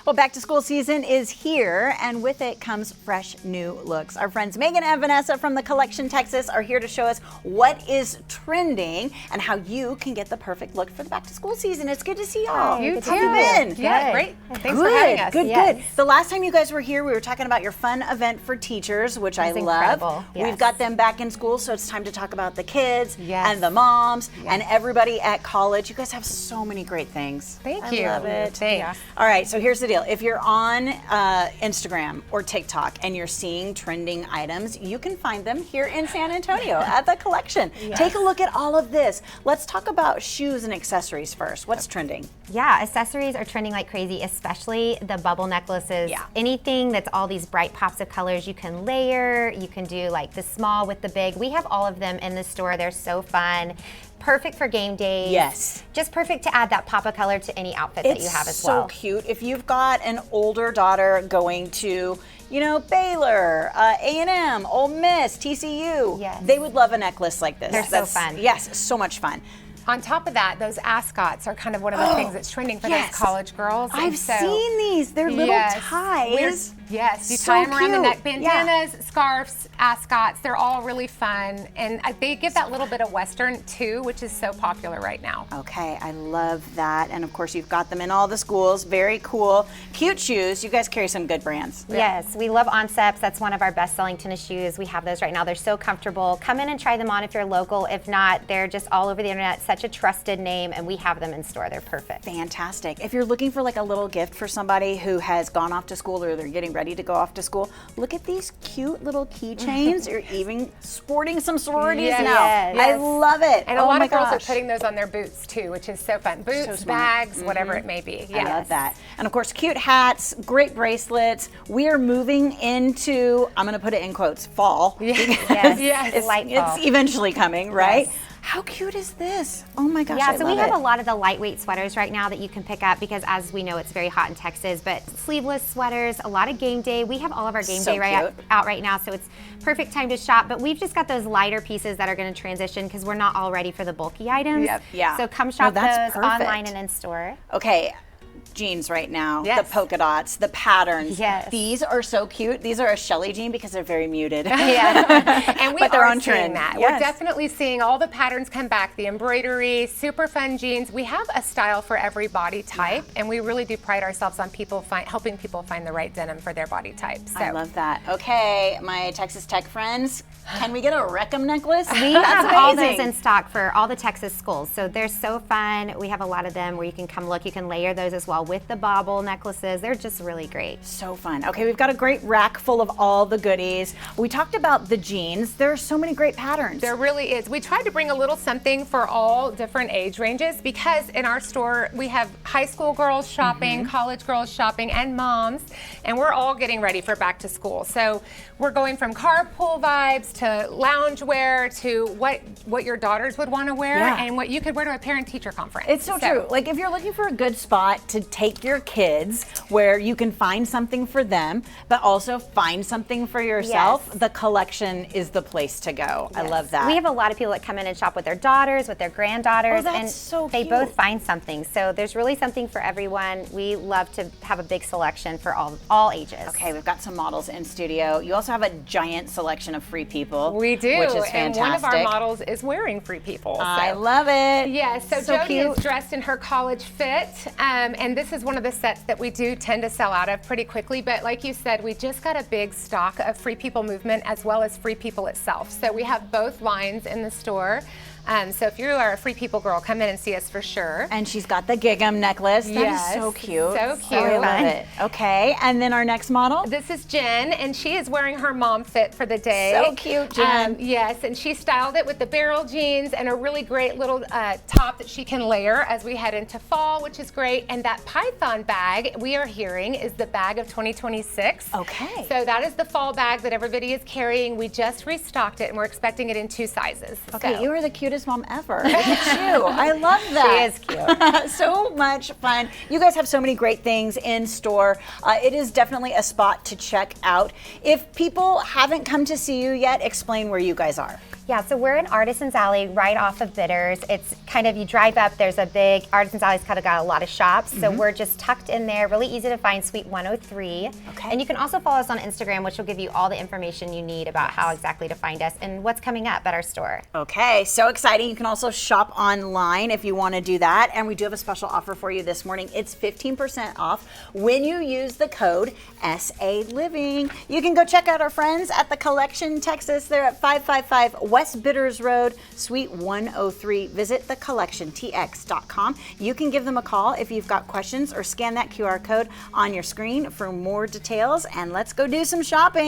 Well, back to school season is here, and with it comes fresh new looks. Our friends Megan and Vanessa from the Collection Texas are here to show us what is trending and how you can get the perfect look for the back to school season. It's good to see y'all. You How too. have you been? Yeah, great. Thanks for having us. Good. The last time you guys were here, we were talking about your fun event for teachers, which I love. Yes. We've got them back in school, so it's time to talk about the kids Yes. and the moms and everybody at college. You guys have so many great things. Thank you. I love it. Thanks. All right, so here's the deal. If you're on Instagram or TikTok and you're seeing trending items, you can find them here in San Antonio at the Collection. Take a look at all of this. Let's talk about shoes and accessories first. What's trending? Yeah, accessories are trending like crazy, especially the bubble necklaces. Yeah. Anything that's all these bright pops of colors you can layer. You can do like the small with the big. We have all of them in the store. They're so fun. Perfect for game days. Yes. Just perfect to add that pop of color to any outfit that you have as well. It's so cute. If you've got an older daughter going to, you know, Baylor, A&M, Ole Miss, TCU, Yes. they would love a necklace like this. They're so fun. Yes, so much fun. On top of that, those ascots are kind of one of the things that's trending for yes. those college girls. I've seen these. They're little ties. Yes, you So tie them around the cute. neck. Bandanas, scarves, ascots, they're all really fun. And they give that little bit of Western too, which is so popular right now. Okay, I love that. And of course, you've got them in all the schools. Very cool. Cute shoes. You guys carry some good brands. Yes, we love Onceps. That's one of our best-selling tennis shoes. We have those right now. They're so comfortable. Come in and try them on if you're local. If not, they're just all over the internet. Such a trusted name, and we have them in store. They're perfect. Fantastic. If you're looking for like a little gift for somebody who has gone off to school or they're getting ready to go off to school, look at these cute little keychains. You're even sporting some sororities Yes. now. Yes. I love it. And a lot of girls are putting those on their boots too, which is so fun. Boots, So smart. bags, whatever it may be. I love that. And of course, cute hats, great bracelets. We are moving into, I'm going to put it in quotes, fall. Yes, It's, light fall. it's eventually coming, right? Yes. How cute is this? Oh my gosh, Yeah, I so love we have it. a lot of the lightweight sweaters right now that you can pick up because as we know, it's very hot in Texas, but sleeveless sweaters, a lot of game day. We have all of our game So day cute. out right now, so it's perfect time to shop, but we've just got those lighter pieces that are gonna transition because we're not all ready for the bulky items. Yep. Yeah. So come No, shop that's those perfect. online and in store. Okay, jeans right now, Yes. the polka dots, the patterns. Yes. These are so cute. These are a Shelley jean because they're very muted. Yeah. And we But they're are on seeing trend. that. Yes. We're definitely seeing all the patterns come back, the embroidery, super fun jeans. We have a style for every body type, and we really do pride ourselves on helping people find the right denim for their body type. So. I love that. Okay, my Texas Tech friends, can we get a Reckham necklace? We That's have all those amazing. in stock for all the Texas schools, so they're so fun. We have a lot of them where you can come look. You can layer those as well with the bauble necklaces. They're just really great. So fun. Okay, we've got a great rack full of all the goodies. We talked about the jeans. There are so many great patterns. There really is. We tried to bring a little something for all different age ranges because in our store we have high school girls shopping, college girls shopping, and moms, and we're all getting ready for back to school. So we're going from carpool vibes to loungewear to what your daughters would want to wear and what you could wear to a parent-teacher conference. It's so true. Like if you're looking for a good spot to take your kids where you can find something for them, but also find something for yourself, Yes. the Collection is the place to go. I love that. We have a lot of people that come in and shop with their daughters, with their granddaughters, Oh, that's and so they cute. both find something. So there's really something for everyone. We love to have a big selection for all ages. Okay, we've got some models in studio. You also have a giant selection of Free People. We do, which is and fantastic. one of our models is wearing Free People. I so. love it. Yes, so Jody cute. is dressed in her college fit, and this is one of the sets that we do tend to sell out of pretty quickly, but like you said, we just got a big stock of Free People movement as well as Free People itself. So we have both lines in the store. So if you are a Free People girl, come in and see us for sure. And she's got the gingham necklace. That is Yes, so cute. so cute. I love it. Okay, and then our next model. This is Jen, and she is wearing her mom fit for the day. So cute, Jen. Yes, and she styled it with the barrel jeans and a really great little top that she can layer as we head into fall, which is great. And that Python bag we are hearing is the bag of 2026. Okay. So that is the fall bag that everybody is carrying. We just restocked it, and we're expecting it in 2 sizes. Okay, So. you are the cutest mom ever. Look at you. I love that. She is cute. So much fun. You guys have so many great things in store. It is definitely a spot to check out. If people haven't come to see you yet, explain where you guys are. Yeah, so we're in Artisans Alley right off of Bitters. It's kind of, you drive up, there's a big, Artisans Alley's kind of got a lot of shops, so we're just tucked in there, really easy to find, Suite 103. Okay. And you can also follow us on Instagram, which will give you all the information you need about how exactly to find us and what's coming up at our store. Okay, so exciting. You can also shop online if you want to do that. And we do have a special offer for you this morning. It's 15% off when you use the code SA Living. You can go check out our friends at The Collection, Texas. They're at 555 West Bitters Road, Suite 103. Visit thecollectiontx.com. You can give them a call if you've got questions or scan that QR code on your screen for more details. And let's go do some shopping.